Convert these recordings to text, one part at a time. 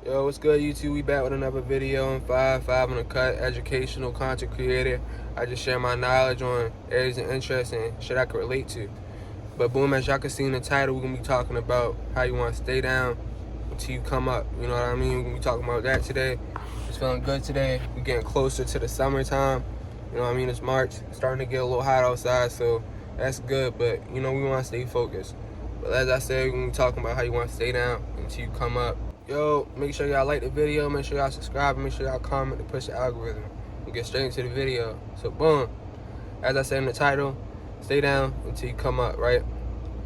Yo, what's good, YouTube? We back with another video on Five on the Cut, educational content creator. I just share my knowledge on areas of interest and shit I can relate to. But boom, as y'all can see in the title, we're gonna be talking about how you wanna stay down until you come up. You know what I mean? We're gonna be talking about that today. It's feeling good today. We're getting closer to the summertime. You know what I mean? It's March, it's starting to get a little hot outside, so that's good. But you know, we wanna stay focused. But as I said, we're gonna be talking about how you wanna stay down until you come up. Yo, make sure y'all like the video, make sure y'all subscribe, and make sure y'all comment to push the algorithm. We'll get straight into the video. So boom, as I said in the title, stay down until you come up, right?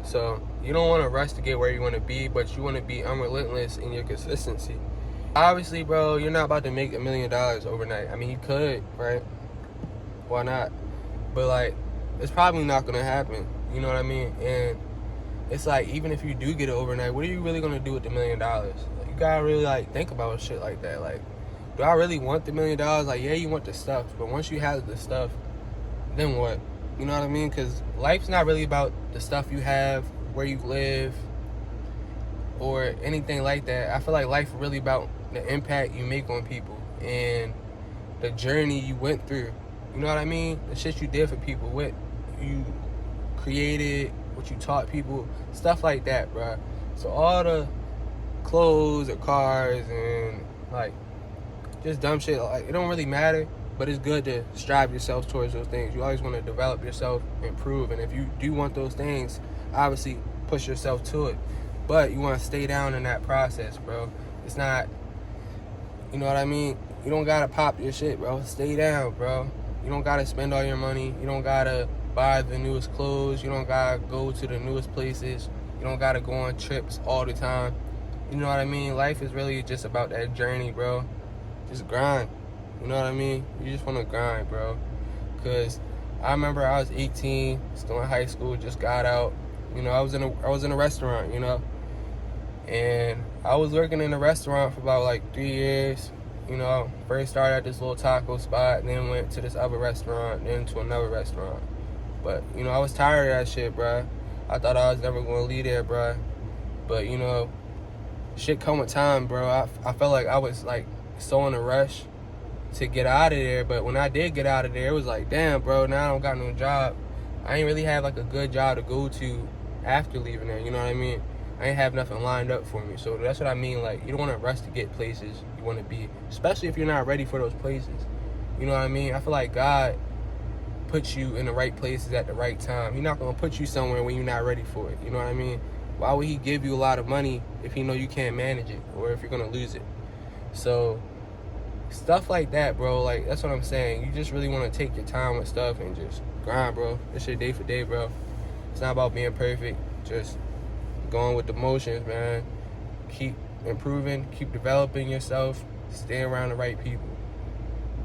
So you don't want to rush to get where you want to be, but you want to be unrelentless in your consistency. Obviously, bro, you're not about to make $1 million overnight. I mean, you could, right? Why not? But like, it's probably not gonna happen. You know what I mean? And it's like, even if you do get it overnight, what are you really gonna do with the $1 million? You gotta really like think about shit like that. Like, do I really want the $1 million? Like, yeah, you want the stuff, but once you have the stuff, then what? You know what I mean? Because life's not really about the stuff you have, where you live, or anything like that. I feel like life is really about the impact you make on people and the journey you went through. You know what I mean? The shit you did for people, what you created, what you taught people, stuff like that, bro. So all the clothes or cars and like just dumb shit, like, it don't really matter, but it's good to strive yourself towards those things. You always want to develop yourself, improve, and if you do want those things, obviously push yourself to it. But you want to stay down in that process, bro. It's not, you know what I mean? You don't gotta pop your shit, bro. Stay down, bro. You don't gotta spend all your money. You don't gotta buy the newest clothes. You don't gotta go to the newest places. You don't gotta go on trips all the time. You know what I mean? Life is really just about that journey, bro. Just grind. You know what I mean? You just wanna grind, bro. Cause I remember I was 18, still in high school, just got out. You know, I was in a restaurant, you know, and I was working in a restaurant for about like 3 years. You know, first started at this little taco spot, then went to this other restaurant, then to another restaurant. But, you know, I was tired of that shit, bruh. I thought I was never going to leave there, bruh. But, you know, shit come with time, bro. I felt like I was, like, so in a rush to get out of there. But when I did get out of there, it was like, damn, bro, now I don't got no job. I ain't really have, like, a good job to go to after leaving there, you know what I mean? I ain't have nothing lined up for me. So that's what I mean. Like, you don't want to rush to get places you want to be, especially if you're not ready for those places. You know what I mean? I feel like God puts you in the right places at the right time. He's not going to put you somewhere when you're not ready for it. You know what I mean? Why would he give you a lot of money if he know you can't manage it or if you're going to lose it? So stuff like that, bro, like, that's what I'm saying. You just really want to take your time with stuff and just grind, bro. This shit day for day, bro. It's not about being perfect. Just going with the motions, man. Keep improving, keep developing yourself, stay around the right people.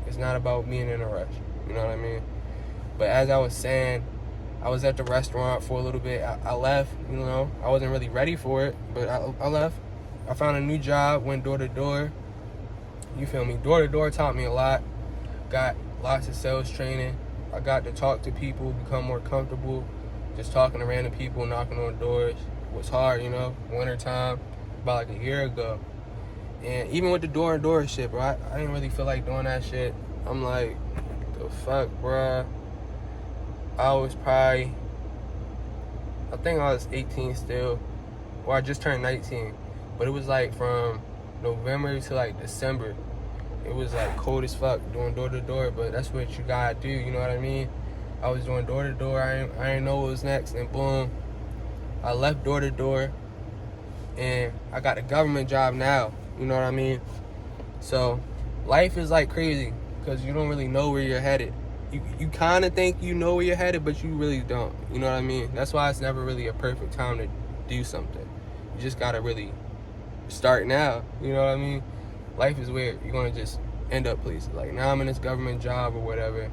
It's not about being in a rush, you know what I mean? But as I was saying, I was at the restaurant for a little bit. I left, you know, I wasn't really ready for it, but I left. I found a new job, went door to door. You feel me? Door to door taught me a lot. Got lots of sales training. I got to talk to people, become more comfortable. Just talking to random people, knocking on doors was hard, you know, winter time, about like a year ago. And even with the door-to-door shit, bro, I didn't really feel like doing that shit. I'm like, the fuck, bro. I was probably, I think I was 18 still, or I just turned 19. But it was like from November to like December. It was like cold as fuck doing door-to-door, but that's what you gotta do, you know what I mean? I was doing door-to-door, I didn't know what was next, and boom, I left door to door and I got a government job now, you know what I mean? So life is like crazy because you don't really know where you're headed. You kind of think you know where you're headed, but you really don't, you know what I mean? That's why it's never really a perfect time to do something. You just gotta really start now, you know what I mean? Life is weird. You're gonna just end up places. Like, now I'm in this government job or whatever.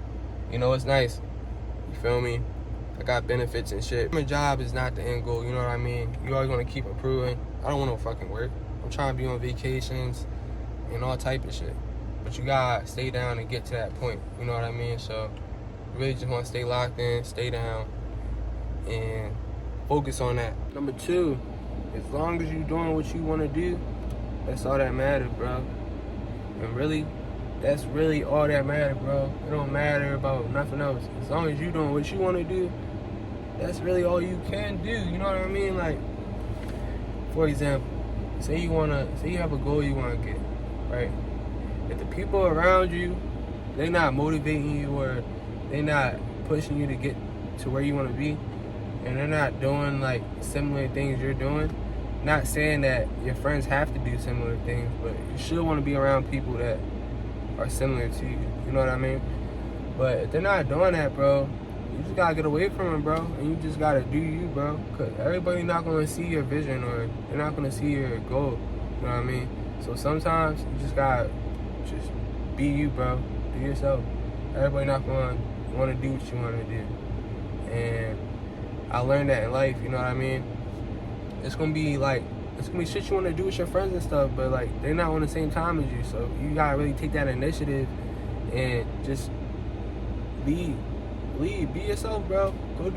You know, it's nice. You feel me? I got benefits and shit. My job is not the end goal, you know what I mean? You always want to keep improving. I don't want no fucking work. I'm trying to be on vacations and all type of shit. But you gotta stay down and get to that point, you know what I mean? So, you really just want to stay locked in, stay down, and focus on that. Number two, as long as you're doing what you want to do, That's all that matters, bro. And really, that's really all that matters, bro. It don't matter about nothing else. As long as you doing what you want to do, that's really all you can do. You know what I mean? Like, for example, say you have a goal you want to get, right? If the people around you, they not motivating you or they not pushing you to get to where you want to be, and they're not doing like similar things you're doing, not saying that your friends have to do similar things, but you should want to be around people that are similar to you. You know what I mean? But if they're not doing that, bro, you just gotta get away from them, bro, and you just gotta do you, bro. Cause everybody not gonna see your vision or they're not gonna see your goal. You know what I mean? So sometimes you just gotta just be you, bro. Do yourself. Everybody not gonna want to do what you want to do, and I learned that in life. You know what I mean? It's gonna be shit you want to do with your friends and stuff, but like they're not on the same time as you, so you gotta really take that initiative and just be yourself, bro. Go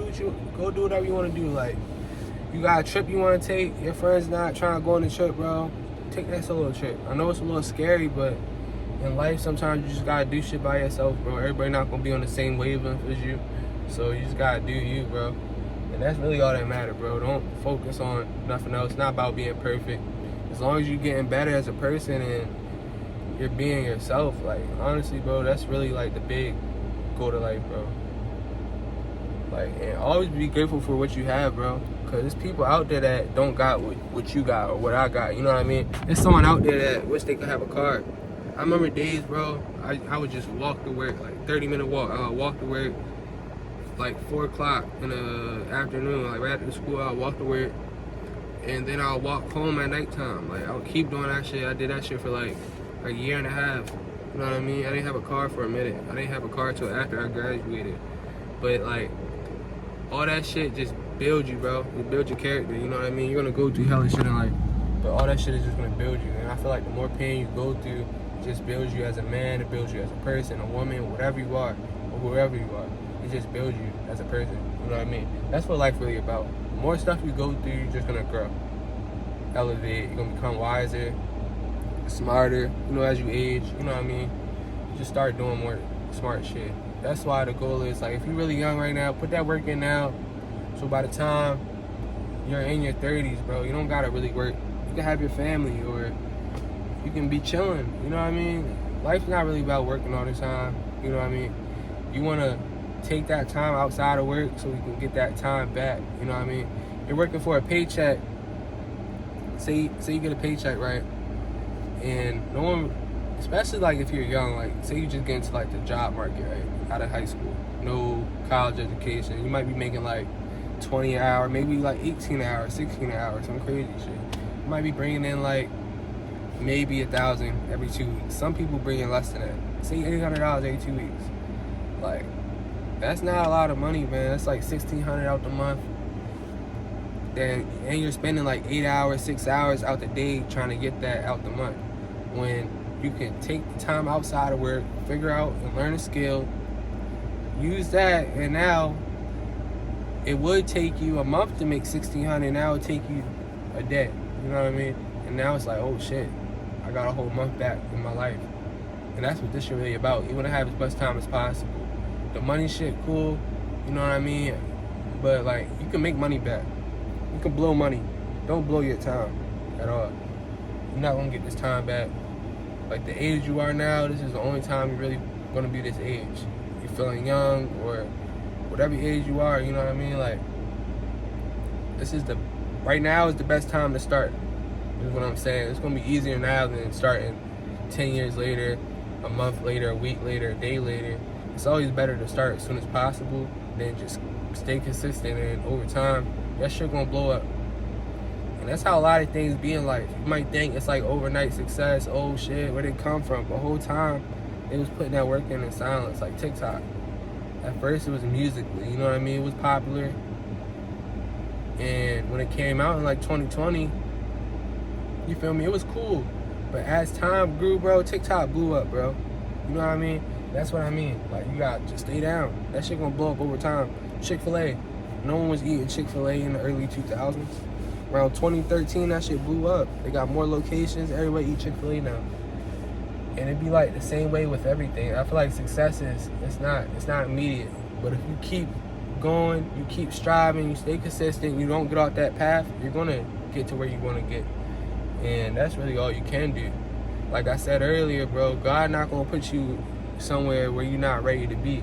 do whatever you want to do. Like, you got a trip you want to take, your friend's not trying to go on the trip, bro, take that solo trip. I know it's a little scary, but in life sometimes you just gotta do shit by yourself, bro. Everybody not gonna be on the same wavelength as you, so you just gotta do you, bro. And that's really all that matters, bro. Don't focus on nothing else. It's not about being perfect. As long as you're getting better as a person and you're being yourself, like, honestly, bro, that's really like the big goal to life, bro. Like, and always be grateful for what you have, bro. Cause there's people out there that don't got what you got or what I got. You know what I mean? There's someone out there that wish they could have a car. I remember days, bro. I would just walk to work, like 30-minute walk. Walk to work, like 4 o'clock in the afternoon, like right after school. I'll walk to work, and then I'll walk home at nighttime. Like, I would keep doing that shit. I did that shit for like a year and a half. You know what I mean? I didn't have a car for a minute. I didn't have a car till after I graduated. But like, all that shit just builds you, bro. It builds your character. You know what I mean? You're gonna go through hella shit in life, but all that shit is just gonna build you. And I feel like the more pain you go through, it just builds you as a man. It builds you as a person, a woman, whatever you are, or whoever you are. It just builds you as a person. You know what I mean? That's what life really about. The more stuff you go through, you're just gonna grow, elevate. You're gonna become wiser, smarter. You know, as you age. You know what I mean? You just start doing more smart shit. That's why the goal is, like, if you're really young right now, put that work in now. So by the time you're in your 30s, bro, you don't gotta really work. You can have your family, or you can be chilling. You know what I mean? Life's not really about working all the time. You know what I mean? You wanna take that time outside of work so you can get that time back. You know what I mean? You're working for a paycheck. Say you get a paycheck, right? And no one, especially like if you're young, like say you just get into like the job market, right? Out of high school, no college education, you might be making like 20 an hour, maybe like 18 an hour, 16 an hour, some crazy shit. You might be bringing in like maybe 1,000 every 2 weeks. Some people bring in less than that. Say $800 every 2 weeks. Like, that's not a lot of money, man. That's like $1,600 out the month. And you're spending like 8 hours, 6 hours out the day trying to get that out the month, when you can take the time outside of work, figure out and learn a skill, use that, and now it would take you a month to make $1,600. Now it would take you a day. You know what I mean? And now it's like, oh shit, I got a whole month back in my life. And that's what this shit really about. You want to have as much time as possible. The money shit, cool. You know what I mean? But like, you can make money back. You can blow money. Don't blow your time at all. You're not gonna get this time back. Like, the age you are now, this is the only time you're really gonna be this age. You're feeling young, or whatever age you are, you know what I mean? Like, right now is the best time to start, is what I'm saying. It's gonna be easier now than starting 10 years later, a month later, a week later, a day later. It's always better to start as soon as possible than just stay consistent, and over time, that shit gonna blow up. And that's how a lot of things be in life. You might think it's like overnight success. Oh shit, where'd it come from? The whole time, it was putting that work in silence, like TikTok. At first, it was Musical.ly, you know what I mean? It was popular. And when it came out in like 2020, you feel me? It was cool. But as time grew, bro, TikTok blew up, bro. You know what I mean? That's what I mean. Like, you got to just stay down. That shit gonna blow up over time. Chick-fil-A. No one was eating Chick-fil-A in the early 2000s. around 2013, that shit blew up. They got more locations. Everybody eat Chick-fil-A now. And it be like the same way with everything. I feel like success it's not immediate. But if you keep going, you keep striving, you stay consistent, you don't get off that path, you're gonna get to where you wanna get. And that's really all you can do. Like I said earlier, bro, God not gonna put you somewhere where you're not ready to be.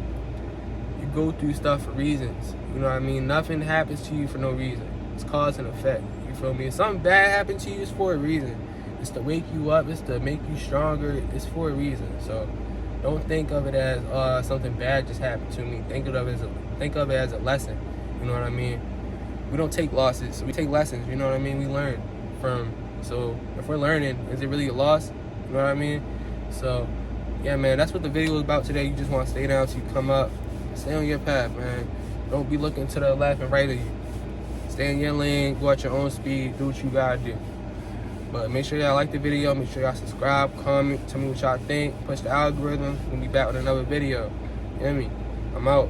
You go through stuff for reasons. You know what I mean? Nothing happens to you for no reason. It's cause and effect. You feel me? If something bad happened to you, it's for a reason. It's to wake you up. It's to make you stronger. It's for a reason. So don't think of it as something bad just happened to me. Think of it as a lesson. You know what I mean? We don't take losses. We take lessons. You know what I mean? We learn from. So if we're learning, is it really a loss? You know what I mean? So yeah, man, that's what the video is about today. You just want to stay down till you come up. Stay on your path, man. Don't be looking to the left and right of you. Stay in your lane, go at your own speed, do what you gotta do. But make sure y'all like the video, make sure y'all subscribe, comment, tell me what y'all think, push the algorithm. We'll be back with another video. You hear me? I'm out.